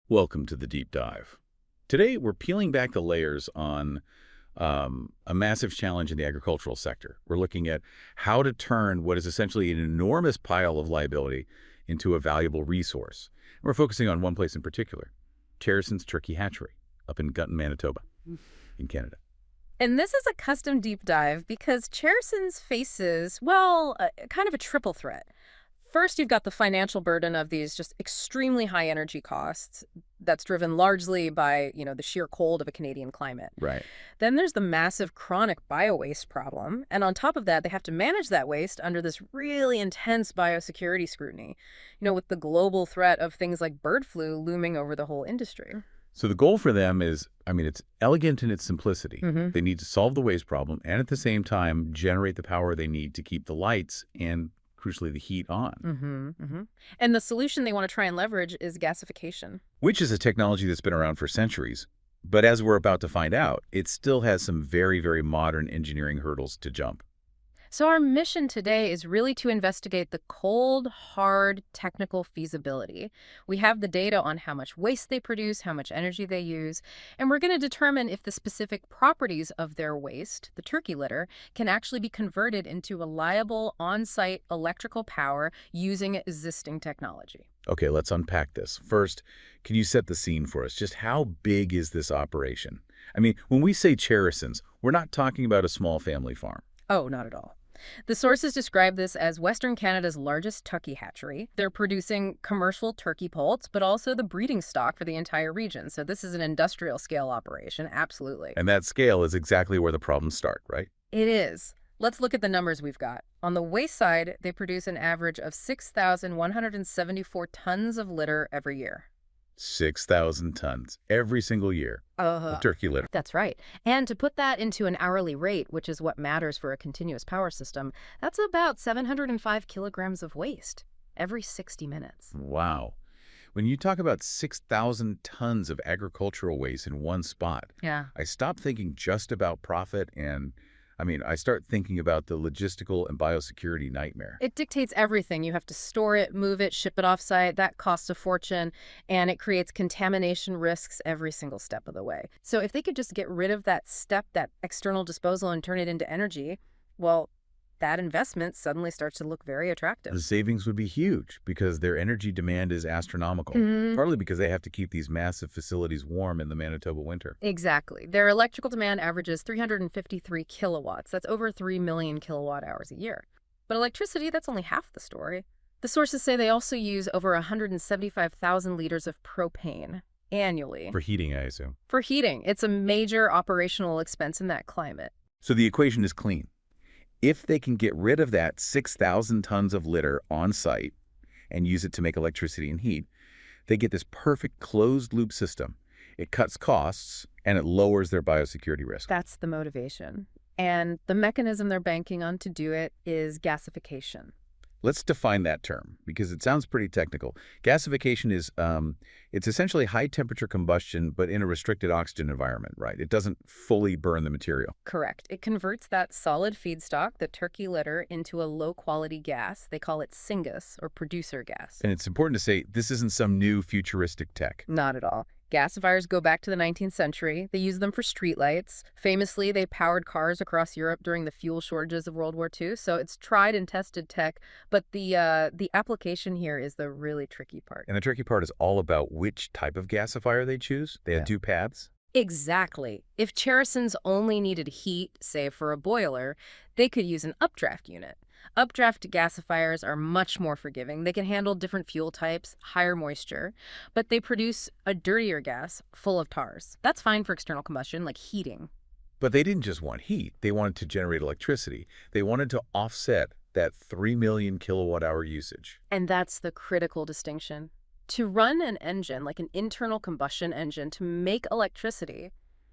Welcome to the deep dive. Today, we're peeling back the layers on a massive challenge in the agricultural sector. We're looking at how to turn what is essentially an enormous pile of liability into a valuable resource. We're focusing on one place in particular, Cherison's Turkey Hatchery up in Gunton, Manitoba, in Canada. And this is a custom deep dive because Cherison's faces, well, kind of a triple threat. First, you've got the financial burden of these just extremely high energy costs that's driven largely by, the sheer cold of a Canadian climate. Right. Then there's the massive chronic bio-waste problem. And on top of that, they have to manage that waste under this really intense biosecurity scrutiny, with the global threat of things like bird flu looming over the whole industry. So the goal for them is, it's elegant in its simplicity. Mm-hmm. They need to solve the waste problem and at the same time generate the power they need to keep the lights and crucially the heat on. Mm-hmm, mm-hmm. And the solution they want to try and leverage is gasification. Which is a technology that's been around for centuries. But as we're about to find out, it still has some very, very modern engineering hurdles to jump. So our mission today is really to investigate the cold, hard, technical feasibility. We have the data on how much waste they produce, how much energy they use, and we're going to determine if the specific properties of their waste, the turkey litter, can actually be converted into reliable on-site electrical power using existing technology. Okay, let's unpack this. First, can you set the scene for us? Just how big is this operation? When we say Cherisons, we're not talking about a small family farm. Oh, not at all. The sources describe this as Western Canada's largest turkey hatchery. They're producing commercial turkey poults, but also the breeding stock for the entire region. So this is an industrial scale operation, absolutely. And that scale is exactly where the problems start, right? It is. Let's look at the numbers we've got. On the waste side, they produce an average of 6,174 tons of litter every year. 6,000 tons every single year of turkey litter. That's right. And to put that into an hourly rate, which is what matters for a continuous power system, that's about 705 kilograms of waste every 60 minutes. Wow. When you talk about 6,000 tons of agricultural waste in one spot, Yeah. I stop thinking just about profit and I start thinking about the logistical and biosecurity nightmare. It dictates everything. You have to store it, move it, ship it off-site. That costs a fortune, and it creates contamination risks every single step of the way. So if they could just get rid of that step, that external disposal, and turn it into energy, well, that investment suddenly starts to look very attractive. The savings would be huge because their energy demand is astronomical, partly because they have to keep these massive facilities warm in the Manitoba winter. Exactly. Their electrical demand averages 353 kilowatts. That's over 3 million kilowatt hours a year. But electricity, that's only half the story. The sources say they also use over 175,000 liters of propane annually. For heating, I assume. For heating. It's a major operational expense in that climate. So the equation is clean. If they can get rid of that 6,000 tons of litter on site and use it to make electricity and heat, they get this perfect closed-loop system. It cuts costs, and it lowers their biosecurity risk. That's the motivation. And the mechanism they're banking on to do it is gasification. Let's define that term, because it sounds pretty technical. Gasification is, it's essentially high-temperature combustion, but in a restricted oxygen environment, right? It doesn't fully burn the material. Correct. It converts that solid feedstock, the turkey litter, into a low-quality gas. They call it syngas, or producer gas. And it's important to say this isn't some new futuristic tech. Not at all. Gasifiers go back to the 19th century. They use them for streetlights. Famously, they powered cars across Europe during the fuel shortages of World War II. So it's tried and tested tech, but the application here is the really tricky part. And the tricky part is all about which type of gasifier they choose. They have two paths. Exactly. If Cherisons only needed heat, say for a boiler, they could use an updraft unit. Updraft gasifiers are much more forgiving. They can handle different fuel types, higher moisture, but they produce a dirtier gas full of tars. That's fine for external combustion, like heating. But they didn't just want heat. They wanted to generate electricity. They wanted to offset that 3 million kilowatt-hour usage. And that's the critical distinction. To run an engine, like an internal combustion engine, to make electricity,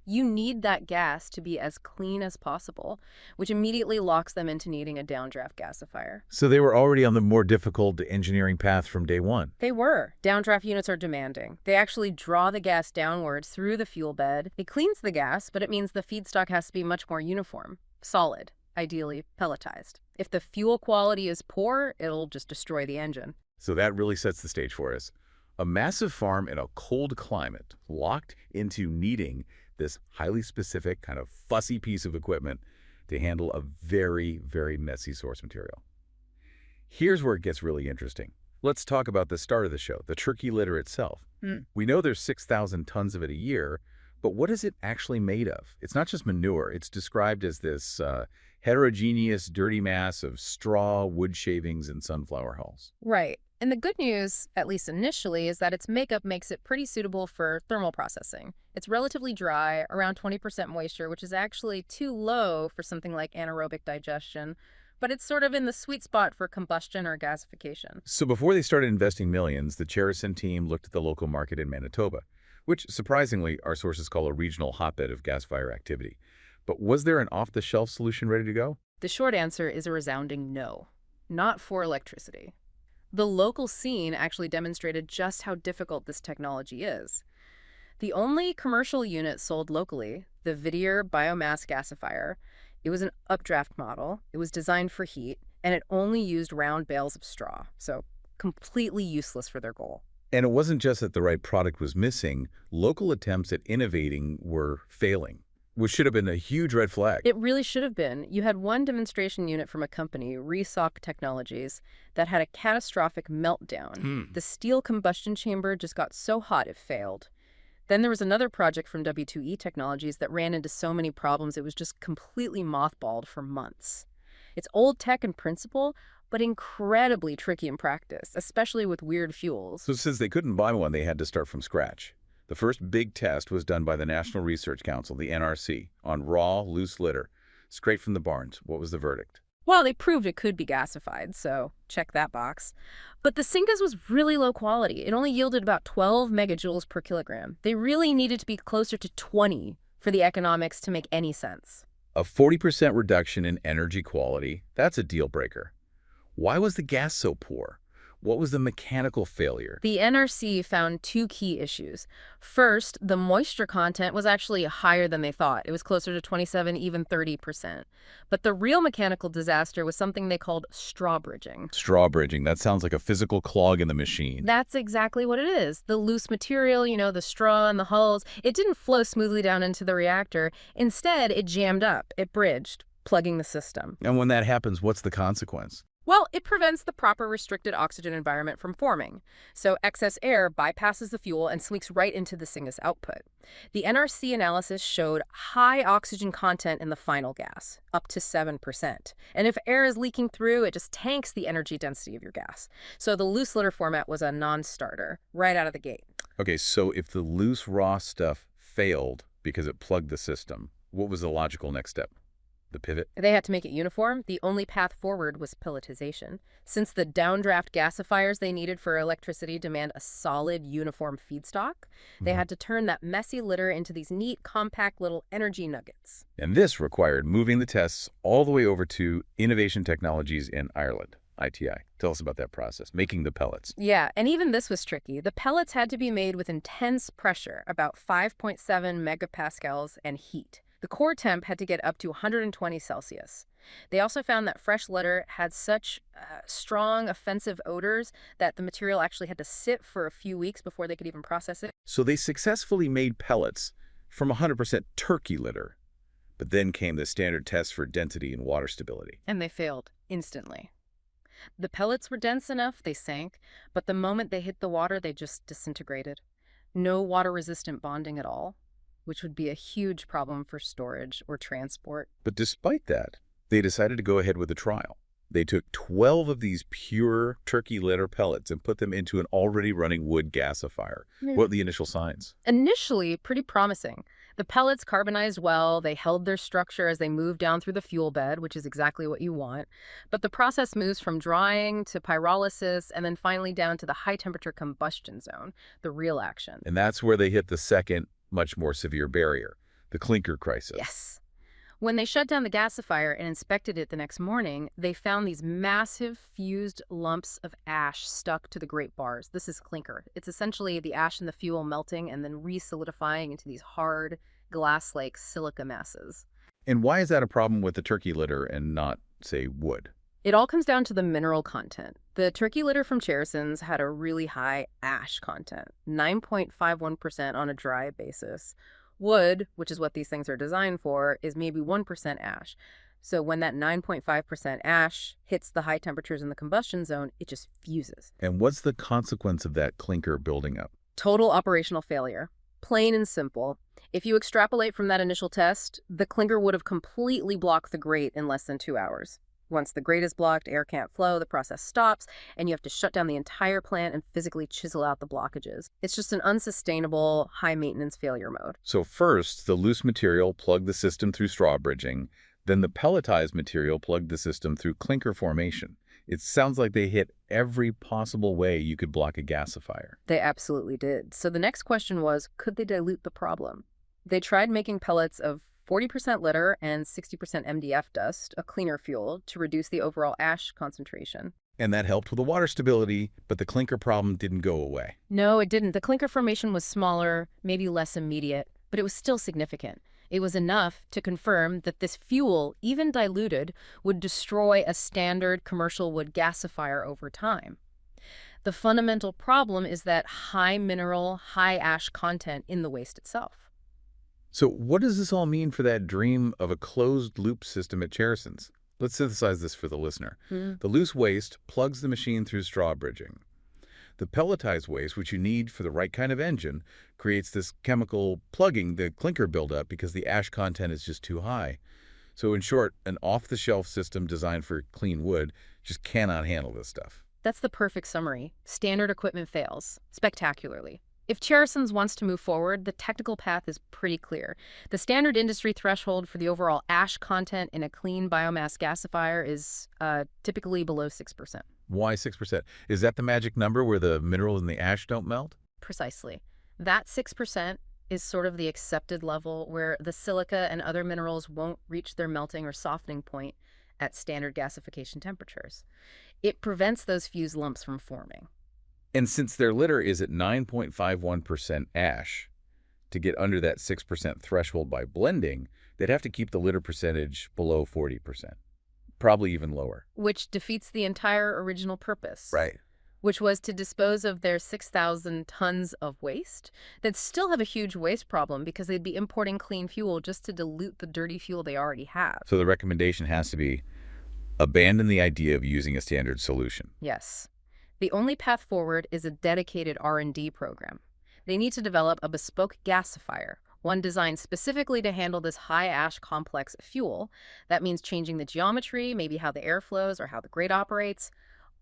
you need that gas to be as clean as possible, which immediately locks them into needing a downdraft gasifier. So they were already on the more difficult engineering path from day one. They were. Downdraft units are demanding. They actually draw the gas downwards through the fuel bed. It cleans the gas, but it means the feedstock has to be much more uniform, solid, ideally pelletized. If the fuel quality is poor, it'll just destroy the engine. So that really sets the stage for us. A massive farm in a cold climate, locked into needing this highly specific, kind of fussy piece of equipment to handle a very, very messy source material. Here's where it gets really interesting. Let's talk about the start of the show, the turkey litter itself. We know there's 6,000 tons of it a year, but what is it actually made of? It's not just manure. It's described as this heterogeneous, dirty mass of straw, wood shavings, and sunflower hulls. Right. And the good news, at least initially, is that its makeup makes it pretty suitable for thermal processing. It's relatively dry, around 20% moisture, which is actually too low for something like anaerobic digestion, but it's sort of in the sweet spot for combustion or gasification. So before they started investing millions, the Cherison team looked at the local market in Manitoba, which, surprisingly, our sources call a regional hotbed of gasifier activity. But was there an off-the-shelf solution ready to go? The short answer is a resounding no. Not for electricity. The local scene actually demonstrated just how difficult this technology is. The only commercial unit sold locally, the Whittier biomass gasifier, it was an updraft model, it was designed for heat, and it only used round bales of straw, so completely useless for their goal. And it wasn't just that the right product was missing. Local attempts at innovating were failing, which should have been a huge red flag. It really should have been. You had one demonstration unit from a company, Resoc Technologies, that had a catastrophic meltdown. The steel combustion chamber just got so hot it failed. Then there was another project from W2E Technologies that ran into so many problems it was just completely mothballed for months. It's old tech in principle, but incredibly tricky in practice, especially with weird fuels. So since they couldn't buy one, they had to start from scratch. The first big test was done by the National Research Council, the NRC, on raw, loose litter, straight from the barns. What was the verdict? Well, they proved it could be gasified, so check that box. But the syngas was really low quality. It only yielded about 12 megajoules per kilogram. They really needed to be closer to 20 for the economics to make any sense. A 40% reduction in energy quality, that's a deal breaker. Why was the gas so poor? What was the mechanical failure? The NRC found two key issues. First, the moisture content was actually higher than they thought. It was closer to 27, even 30%. But the real mechanical disaster was something they called straw bridging. Straw bridging, that sounds like a physical clog in the machine. That's exactly what it is. The loose material, the straw and the hulls, it didn't flow smoothly down into the reactor. Instead, it jammed up. It bridged, plugging the system. And when that happens, what's the consequence? Well, it prevents the proper restricted oxygen environment from forming. So excess air bypasses the fuel and leaks right into the syngas output. The NRC analysis showed high oxygen content in the final gas, up to 7%. And if air is leaking through, it just tanks the energy density of your gas. So the loose litter format was a non-starter right out of the gate. Okay, so if the loose raw stuff failed because it plugged the system, what was the logical next step? The pivot? They had to make it uniform. The only path forward was pelletization. Since the downdraft gasifiers they needed for electricity demand a solid, uniform feedstock, they had to turn that messy litter into these neat, compact little energy nuggets. And this required moving the tests all the way over to Innovation Technologies in Ireland, ITI. Tell us about that process, making the pellets. Yeah, and even this was tricky. The pellets had to be made with intense pressure, about 5.7 megapascals, and heat. The core temp had to get up to 120 Celsius. They also found that fresh litter had such strong, offensive odors that the material actually had to sit for a few weeks before they could even process it. So they successfully made pellets from 100% turkey litter. But then came the standard test for density and water stability. And they failed instantly. The pellets were dense enough, they sank, but the moment they hit the water, they just disintegrated. No water-resistant bonding at all, which would be a huge problem for storage or transport. But despite that, they decided to go ahead with a trial. They took 12 of these pure turkey litter pellets and put them into an already running wood gasifier. What were the initial signs? Initially, pretty promising. The pellets carbonized well, they held their structure as they moved down through the fuel bed, which is exactly what you want. But the process moves from drying to pyrolysis and then finally down to the high-temperature combustion zone, the real action. And that's where they hit the second, much more severe barrier, the clinker crisis. Yes. When they shut down the gasifier and inspected it the next morning, they found these massive fused lumps of ash stuck to the grate bars. This is clinker. It's essentially the ash and the fuel melting and then re-solidifying into these hard, glass-like silica masses. And why is that a problem with the turkey litter and not, say, wood? It all comes down to the mineral content. The turkey litter from Cherison's had a really high ash content, 9.51% on a dry basis. Wood, which is what these things are designed for, is maybe 1% ash. So when that 9.5% ash hits the high temperatures in the combustion zone, it just fuses. And what's the consequence of that clinker building up? Total operational failure. Plain and simple. If you extrapolate from that initial test, the clinker would have completely blocked the grate in less than 2 hours. Once the grate is blocked, air can't flow, the process stops, and you have to shut down the entire plant and physically chisel out the blockages. It's just an unsustainable, high-maintenance failure mode. So first, the loose material plugged the system through straw bridging, then the pelletized material plugged the system through clinker formation. It sounds like they hit every possible way you could block a gasifier. They absolutely did. So the next question was, could they dilute the problem? They tried making pellets of 40% litter and 60% MDF dust, a cleaner fuel, to reduce the overall ash concentration. And that helped with the water stability, but the clinker problem didn't go away. No, it didn't. The clinker formation was smaller, maybe less immediate, but it was still significant. It was enough to confirm that this fuel, even diluted, would destroy a standard commercial wood gasifier over time. The fundamental problem is that high mineral, high ash content in the waste itself. So what does this all mean for that dream of a closed-loop system at Cherison's? Let's synthesize this for the listener. The loose waste plugs the machine through straw bridging. The pelletized waste, which you need for the right kind of engine, creates this chemical plugging the clinker buildup because the ash content is just too high. So in short, an off-the-shelf system designed for clean wood just cannot handle this stuff. That's the perfect summary. Standard equipment fails spectacularly. If Cherison's wants to move forward, the technical path is pretty clear. The standard industry threshold for the overall ash content in a clean biomass gasifier is typically below 6%. Why 6%? Is that the magic number where the mineral and the ash don't melt? Precisely. That 6% is sort of the accepted level where the silica and other minerals won't reach their melting or softening point at standard gasification temperatures. It prevents those fused lumps from forming. And since their litter is at 9.51% ash, to get under that 6% threshold by blending, they'd have to keep the litter percentage below 40%, probably even lower. Which defeats the entire original purpose. Right. Which was to dispose of their 6,000 tons of waste. They'd still have a huge waste problem because they'd be importing clean fuel just to dilute the dirty fuel they already have. So the recommendation has to be abandon the idea of using a standard solution. Yes. The only path forward is a dedicated R&D program. They need to develop a bespoke gasifier, one designed specifically to handle this high-ash complex fuel. That means changing the geometry, maybe how the air flows or how the grate operates,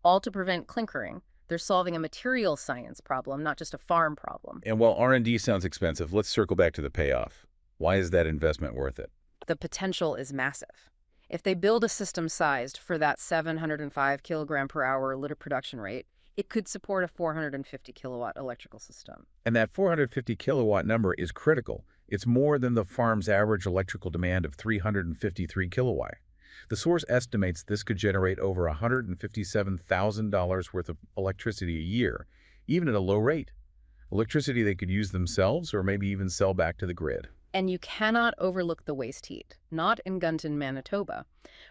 all to prevent clinkering. They're solving a material science problem, not just a farm problem. And while R&D sounds expensive, let's circle back to the payoff. Why is that investment worth it? The potential is massive. If they build a system sized for that 705 kilogram per hour litter production rate, it could support a 450 kilowatt electrical system. And that 450 kilowatt number is critical. It's more than the farm's average electrical demand of 353 kilowatt. The source estimates this could generate over $157,000 worth of electricity a year, even at a low rate. Electricity they could use themselves or maybe even sell back to the grid. And you cannot overlook the waste heat, not in Gunton, Manitoba.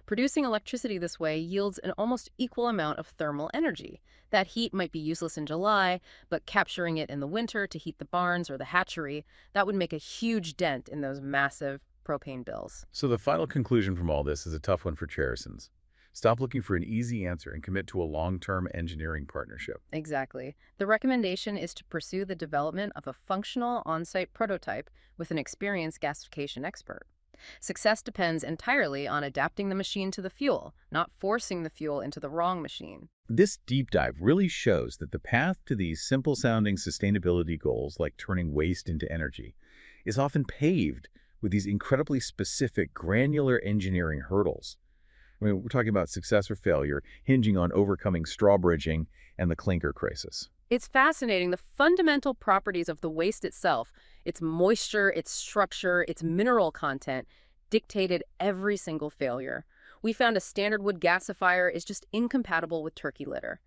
Producing electricity this way yields an almost equal amount of thermal energy. That heat might be useless in July, but capturing it in the winter to heat the barns or the hatchery, that would make a huge dent in those massive propane bills. So the final conclusion from all this is a tough one for Cherison's. Stop looking for an easy answer and commit to a long-term engineering partnership. Exactly. The recommendation is to pursue the development of a functional on-site prototype with an experienced gasification expert. Success depends entirely on adapting the machine to the fuel, not forcing the fuel into the wrong machine. This deep dive really shows that the path to these simple-sounding sustainability goals, like turning waste into energy, is often paved with these incredibly specific, granular engineering hurdles. I mean, we're talking about success or failure, hinging on overcoming straw bridging and the clinker crisis. It's fascinating. The fundamental properties of the waste itself, its moisture, its structure, its mineral content, dictated every single failure. We found a standard wood gasifier is just incompatible with turkey litter.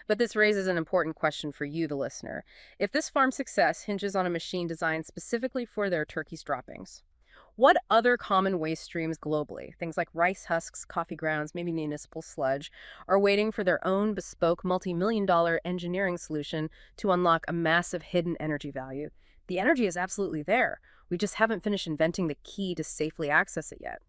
But this raises an important question for you, the listener. If this farm's success hinges on a machine designed specifically for their turkey's droppings, What other common waste streams globally, things like rice husks, coffee grounds, maybe municipal sludge, are waiting for their own bespoke multi-million-dollar engineering solution to unlock a massive hidden energy value? The energy is absolutely there. We just haven't finished inventing the key to safely access it yet.